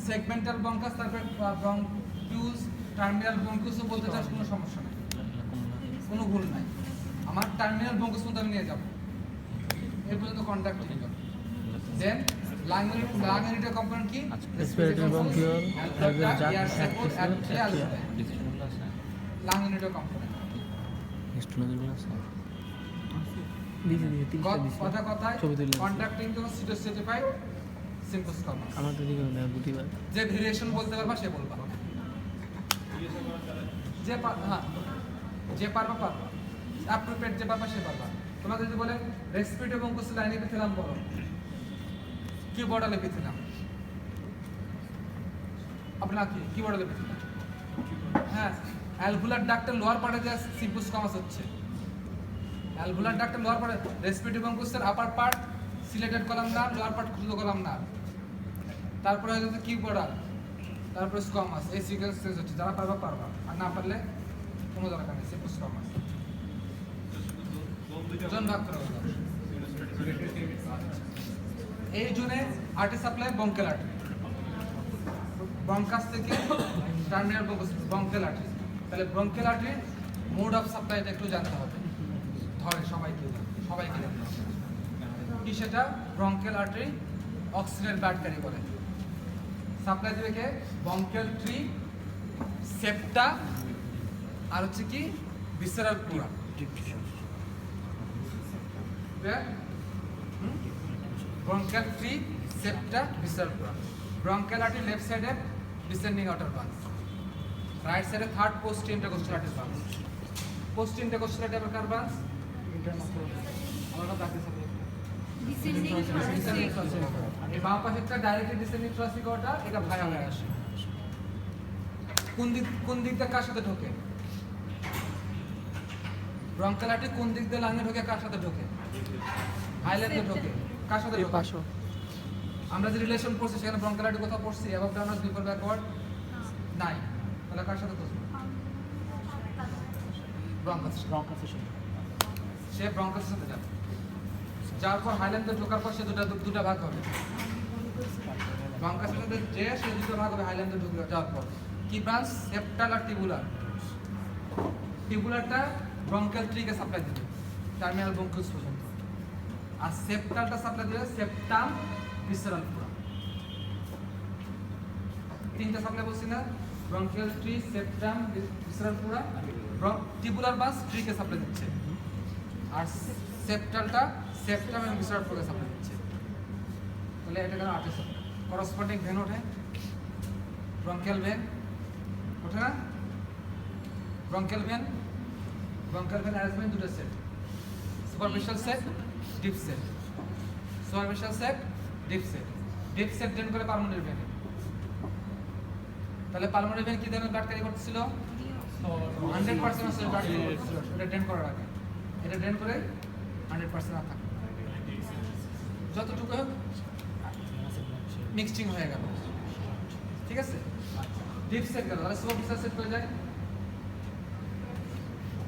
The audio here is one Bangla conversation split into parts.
সেগমেন্টাল ব্রঙ্কাস, তারপরে ব্রঙ্কিউস, টার্মিনাল ব্রঙ্কিউসও বলতে চাস, কোনো সমস্যা নেই, কোনো ভুল নাই। আমার টার্মিনাল ব্রঙ্কিউস পর্যন্ত আমি নিয়ে যাব, এর পর্যন্ত কন্ট্যাক্ট ঠিক হবে। দেন লাং ইউনিটের কম্পোনেন্ট কি? Respiratory bronchiole air support lung ইউনিটের কম্পোনেন্ট। কথা কথায় কন্ট্রাক্টিং তো সিটোস্টেটিফাইড সিম্পোস্কামাস। আমাদের দিকে বুঝিবার যে ভেরিয়েশন বলতে পারবা সে বলবা, যে পারবা পারবা, অ্যাপ্রোপ্রিয়েট যে পারবা সে পারবা। তোমাদের যদি বলে রেসপিরেটরি ব্রঙ্কিউস লাইন এপিথেলাম বলো, কি বর্ডার এপিথেলাম, আপনার কি বর্ডার এপিথেলাম? হ্যাঁ, অ্যালভুলার ডাক্টের লোয়ার পার্টে যে সিম্পোস্কামাস হচ্ছে, অ্যালভুলার ডাক্টের লোয়ার পার্টে রেসপিরেটরি ব্রঙ্কিউসের আপার পার্ট সিলেটেড কলামনার, লোয়ার পার্ট ক্ষুদ্র কলামনার, তারপরে হয়ে যাচ্ছে কি বর্ডার, তারপরে স্কোয়ামাস। এই সিকোয়েন্স হচ্ছে, যারা পারবা পারবা, আর না পারলে কোনো দরকার নেই। সিম্পোস্কামাস জন ভাগ করে দাও। এই জোনে artery supply bronchial artery, bronchus থেকে টার্মিনাল ব্রঙ্কিয়াল আর্টারি। তাহলে ব্রঙ্কিয়াল আর্টারির মোড অফ সাপ্লাইটা একটু জানতে হবে, ধরে সবাইকে জানতে হবে কি সেটা। Bronchial artery oxygen blood carry করে, সাপ্লাই দেবে কে? ব্রঙ্কিয়াল ট্রি, সেপ্টা, আর হচ্ছে কি visceral pleura. Bronchial tree, septa, visceral pleura. Bronchial artery left সাইডে ডিসেন্ডিং আউটার বান্স, রাইট সাইডে third post intercostal artery branches. Post intercostal artery কার বান্স? এই বাম পাশেরটা ডাইরেক্টলি ডিসেন্ডিং থ্রাসিক আর্টার, এটা ভায়া হয়ে আসে। কোন দিক দিয়ে কার সাথে ঢোকে? ব্রঙ্কিয়াল আর্টারি কোন দিক দিয়ে লাংয়ে ঢোকে, কার সাথে ঢোকে? হাইল্যান্ডে ঢোকে, কার সাথে ঢোকে? আমরা যে রিলেশন পড়ছি সেখানে ব্রঙ্কিয়াল আর্টারি কোথাও পড়ছি? অ্যাবভ ডাউনার্স বিফোর ব্যাকওয়ার্ড নাই, তাহলে কার সাথে বসবে? সে ব্রঙ্কাসের সাথে যাবে, যাওয়ার পর হাইল্যান্ডে ঢোকার পর সে দুটা ভাগ হবে। ব্রঙ্কাসের সাথে যে সে দুটো ভাগ হবে হাইল্যান্ডে ঢুকে যাওয়ার পর। কি ব্রাঞ্চ? সেপ্টাল আর টিবুলার। টিবুলারটা ব্রঙ্কিয়াল ট্রিকে সাপ্লাই দিবে টার্মিনাল ব্রঙ্কিউস পর্যন্ত, আর সেপ্টালটা সাপ্লাই দিবে সেপ্টাম, ভিসেরাল প্লুরা। তিনটা সাপ্লাই বলছি না? Bronchial tree, septum, visceral pleura. Tubular বাস ট্রিকে সাপ্লাই দিচ্ছে, আর সেপ্টালটা সেপ্টাম এবং ভিসেরাল প্লুরাকে সাপ্লাই দিচ্ছে। তাহলে এটা কেন আর্টারি সাপ্লাই? করসপন্ডিং ভেন ওঠে, ব্রঙ্কিয়াল ভেন ওঠে না? ব্রঙ্কিয়াল ভেন অ্যারেঞ্জমেন্ট দুটো set, superficial set, deep set. Superficial set, deep set. Deep set drain করে পালমোনারি ভেনে। তাহলে পালমোনারি ভেন কি ধরনের ব্লাড ক্যারি করতেছিল? 100% ব্লাড ক্যারি করতেছিল। এটা ড্রেন করার আগে, এটা ড্রেন করে 100% না থাকে, যতটুকু হোক মিক্সিং হয়ে গেল, ঠিক আছে? ডিপ সেট গেল, তাহলে সুপারফিশিয়াল সেট করে যায়,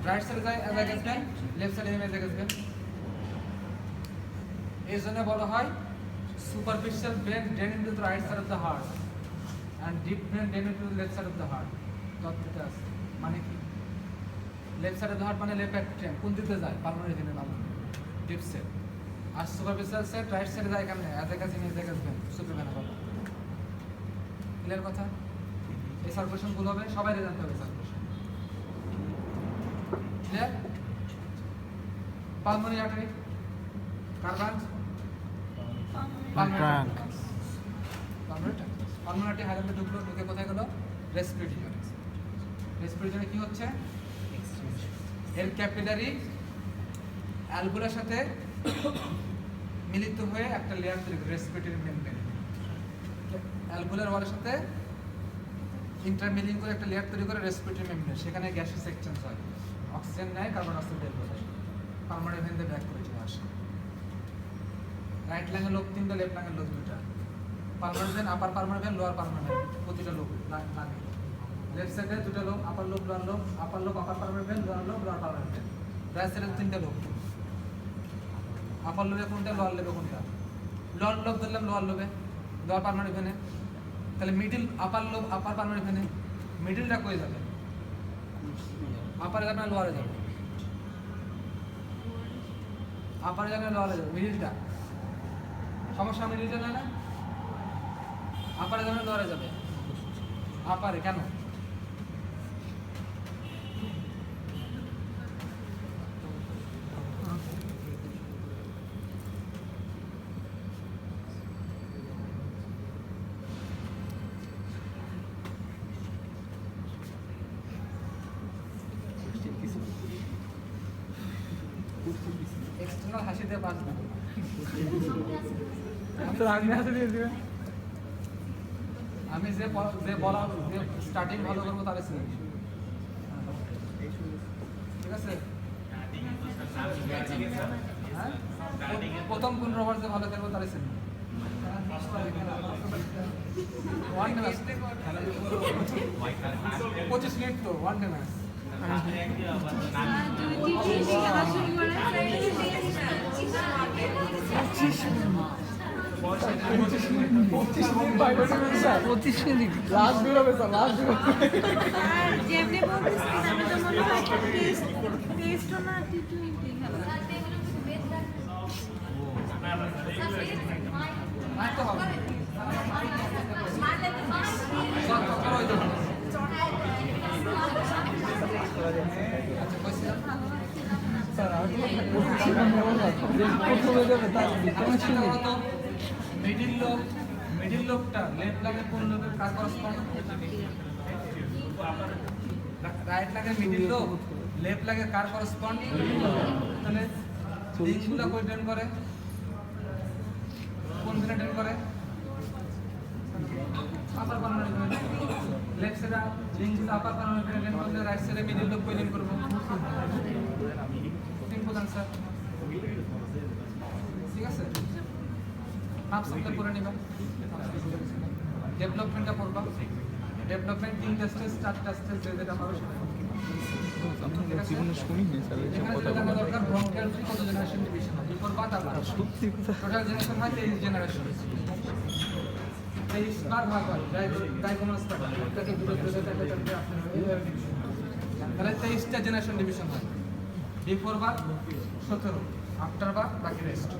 রাইট সাইডে যায় অ্যাজ অ্যাগেন্স্ট ভেন, লেফট সাইডে অ্যাজ অ্যাগেন্স্ট ভেন। এই জন্য বলা হয় superficial vein drain into the right side of the heart and deep vein drain into the left side of the heart. তত্ত্বটা আছে, মানে কি? Left side of the heart মানে লেফট অ্যাট্রিয়াম, কোন দিকে যায়? পালমোনারি ভেনের মাধ্যমে, ডিপ সেট। আর সুপারফিশিয়াল সেট রাইট সাইডে যায় এখানে azygos vein, super vein হবে। ক্লিয়ার কথা? এই সার্কুলেশন ভুল হবে, সবাই জানতে হবে সার্কুলেশন। ক্লিয়ার? পালমোনারি আর্টারি কার ব্রাঞ্চ? পালমোনারি আর্টারি হাইল্যান্ডে ঢুকলো, ঢুকে কোথায় গেল? রেসপিরেটরি জোনে। রেসপিরেটরি জোনে কি হচ্ছে? এর ক্যাপিলারি অ্যালভুলার সাথে মিলিত হয়ে একটা লেয়ার তৈরি করে, রেসপিরেটরি মেমব্রেন। অ্যালভুলার ওয়ালের সাথে ইন্টারমিলিং করে একটা লেয়ার তৈরি করে রেসপিরেটরি মেমব্রেন, সেখানে গ্যাসেস এক্সচেঞ্জ হয়, অক্সিজেন নেয়, কার্বন ডাইঅক্সাইড বের করে, পালমোনারি ভেন দিয়ে ব্যাক করে চলে আসে। রাইট লাংয়ের লোক তিনটা, লেফট লাংয়ের লোক দুটা। Pulmonary vein, upper pulmonary vein, lower pulmonary vein, প্রতিটা লোক লাগে। লেফট সাইডে দুটো লোক, আপার লোক, লোয়ার লোক, আপার লোক, আপার পালমোনারি ভেন, লোয়ার লোক, লোয়ার পালমোনারি ভেন। রাইট সাইডে তিনটা লোক, আপার লোবে কোনটা, লোয়ার লোবে কোনটা? লোয়ার লোব ধরলাম লোয়ার লোবে, লোয়ার পালমোনারি ভেনে। তাহলে মিডিল আপার লোব আপার পারমানেন্ট এখানে মিডিলটা কই যাবে আপারে যাবে না লোয়ারে যাবে আপারে যাবে না লোয়ারে যাবে মিডিলটা সমস্যা মিডিলটা না আপারে যাবে না লোয়ারে যাবে আপারে কেন এক্সটার্নাল হাসি দিয়ে পাস না আমি যে বলা যে স্টার্টিং ভালো করবো তাহলে ঠিক আছে হ্যাঁ প্রথম 15 ওভার যে ভালো খেলবো তাহলে চিনি 25 মিনিট তো ওয়ান ডে ম্যাচ মিডিল লোবটা লেফট লাগের কোন লোবের কাজ করসপন্ড রাইট লাগের মিডিল লোব লেফট লাগের কার করসপন্ড তাহলে লিঙ্কগুলো কই ট্রেন করে কোন দিকে ট্রেন করে আপার পারমানেন্ট লেফট সাইডে লিঙ্কগুলো আপার পারমানেন্ট ট্রেন করলে রাইট সাইডে মিডিল লোব কই ট্রেন করবে সিম্পল आंसर ঠিক আছে आप सबके पूरा निभा डेवलपमेंट পড়বা डेवलपमेंट 3টা স্টেজ 4টা স্টেজ যে যেটা আমরা জীবনে শুনি না স্যার এই কথা বলা দরকার ব্রঙ্কিয়াল ট্রি কত জেনারেশন ডিভিশন হয় এরপর বাদ আবার সত্যি কথা টোটাল জেনারেশন হয় 23 জেনারেশন 23 বার ভাগ হয় ডায়াগোনাল স্ট্রাকচার এটাকে দূরে দূরে আপনি তাহলে 23টা জেনারেশন ডিভিশন হয় বিফোর বার 17 আফটার বার বাকি রেস্ট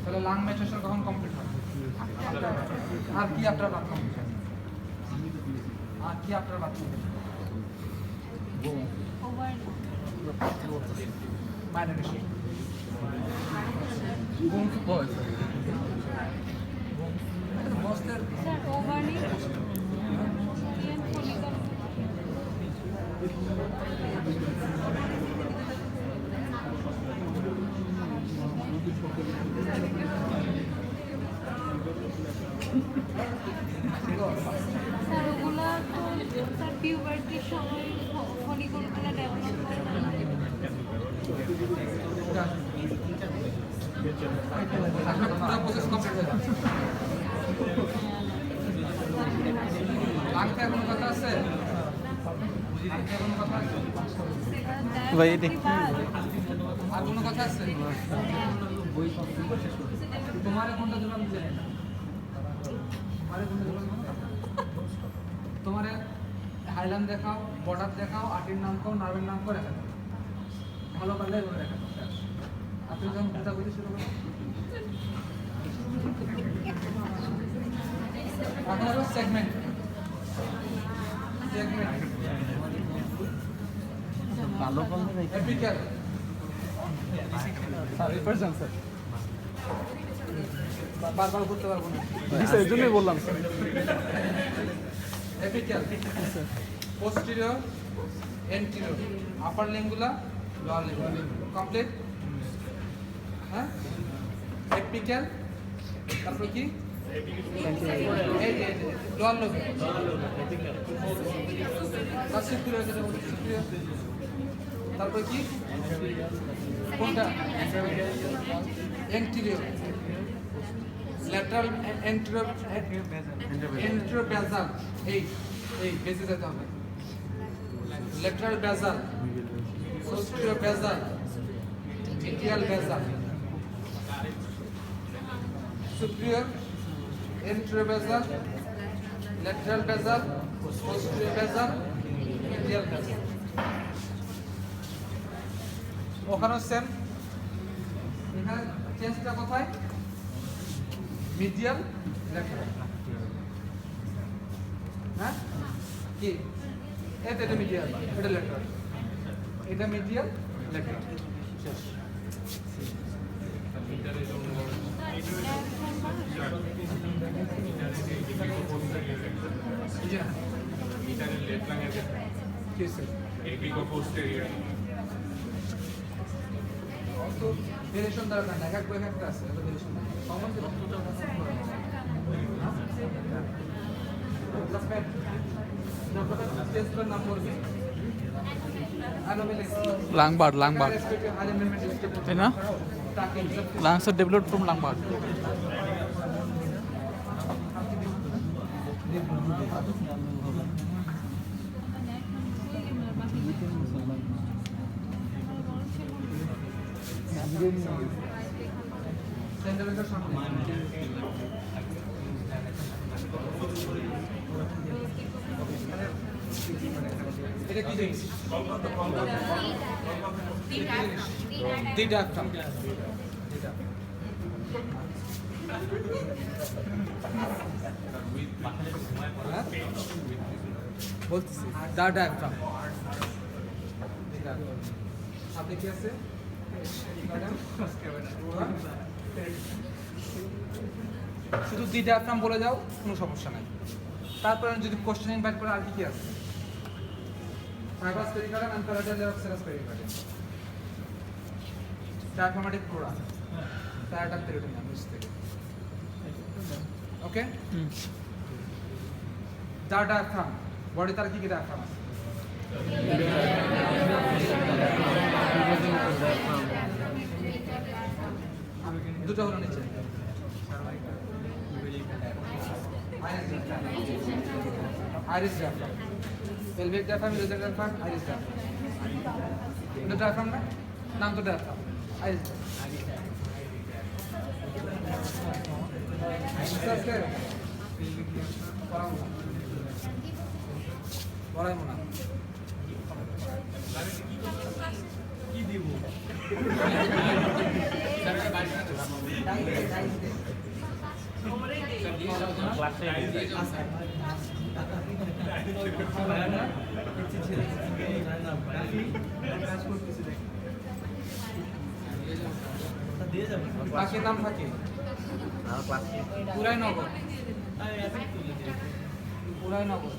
তাহলে লাং ম্যাচুরেশন কখন কমপ্লিট হয় আর কি আফটার বার কমপ্লিট হয় আর কি আফটার বার মাইনারেশন কোন বয়স বস্তের ওভারলি স্যার ওগুলো তো স্যার পিউবার্টির সময় ফলিকলগুলো ডেভেলপ করে পুরো প্রসেস কমপ্লিট হয়ে যাবে লাংতে কোনো কথা আছে লাংতে কোনো কথা আছে ভাই এটি আর কোনো কথা আছে তোমার কোনটা জবাব দিতে তোমার হাইলাম দেখাও বর্ডার দেখাও আর্টের নাম কও নার্ভের নাম করে দেখাও ভালো পারলে বলে দেখাও আপনি যখন কথা বলতে শুরু করেন এখন হলো সেগমেন্ট ভালো বললে ভাই এপিক্যাল স্যার রিপ্রেজেন্ট স্যার বারবার করতে পারবো না স্যার এই জন্যই বললাম স্যার এপিক্যাল পোস্টেরিয়র এন্টেরিয়র আপার লিঙ্গুলা লোয়ার লিঙ্গুলা কমপ্লিট হ্যাঁ এপিক্যাল তারপর কি এই যে লোয়ার লোব তারপর কি কোনটা এন্টেরিয়র ল্যাটারাল এন্টেরিয়র বেসাল এই বেসে যেতে হবে lateral basal posterior basal medial basal superior anterior basal lateral বেজাল, পোস্টেরিয়র বেজাল, মিডিয়াল বেজাল। ওখানেও সেম। এখানে চেঞ্জটা কোথায়? Medial, lateral. হ্যাঁ কি এটা মিডিয়াল, এটা ল্যাটারাল, এটা মিডিয়াল, ল্যাটারাল। শেষ। ভেরিয়েশন দরকার না, এক একটা আছে, এটা ভেরিয়েশন না। কমন Langbard, তাই না? Lungs are developed from Langbard. এটা কি জিনিস? দি ডায়াফ্রাম। বলতেছি দা ডায়াফ্রাম। সাথে কি আছে? শুধু দি ডায়াফ্রাম বলে যাও, কোনো সমস্যা নাই। তারপরে যদি কোশ্চেন ইনভাইট করে আর কি কি আছে? Fibrous pericardium and parietal layer pericardium, diaphragmatic pleura, parietal peritoneum নিচ থেকে। ওকে, দা ডায়াফ্রাম বডি তার কি কি ডায়াফ্রাম আছে? দুটো হলো নিচে, আইরিস ডায়াফ্রাম, পেলভিক ডায়াফ্রাম, ইলেজার ডায়াফ্রাম, আইরিস ডায়াফ্রাম। এটা ডায়াফ্রাম না, নাম তো ডায়াফ্রাম, আইরিস ডায়াফ্রাম। পড়াই মনে কি দিব বাকি নাম থাকে পুরাই নগর, পুরাই নগর।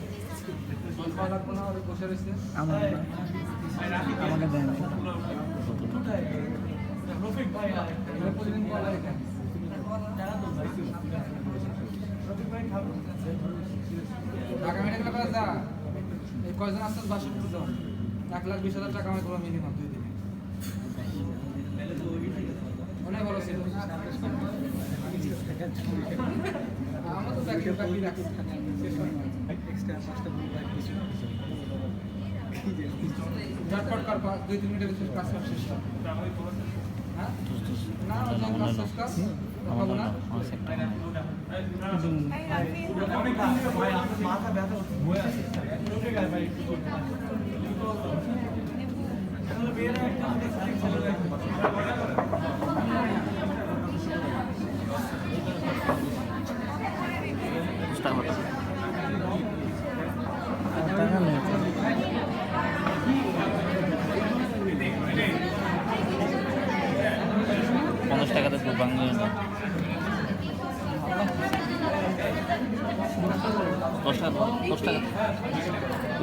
বসে রয়েছে আমাকে দেন। প্রতিদিন বলা এখানে ঢাকা মেডিকেল কলেজ যা এই কয়জন আসছেন? 62 জন। 1,20,000 টাকা আমার পুরো মিনিমাম 2 দিনে। অনেক ভালো ছিল। আমরা তো বাকি রাখি ঝটপট কর, 2-3 মিনিটের ভিতরে কাজ সব শেষ কর। হ্যাঁ না কাজ শেষ কর, পাবো না। মাথা ব্যথা টাকাতে বাংলা 10 টাকা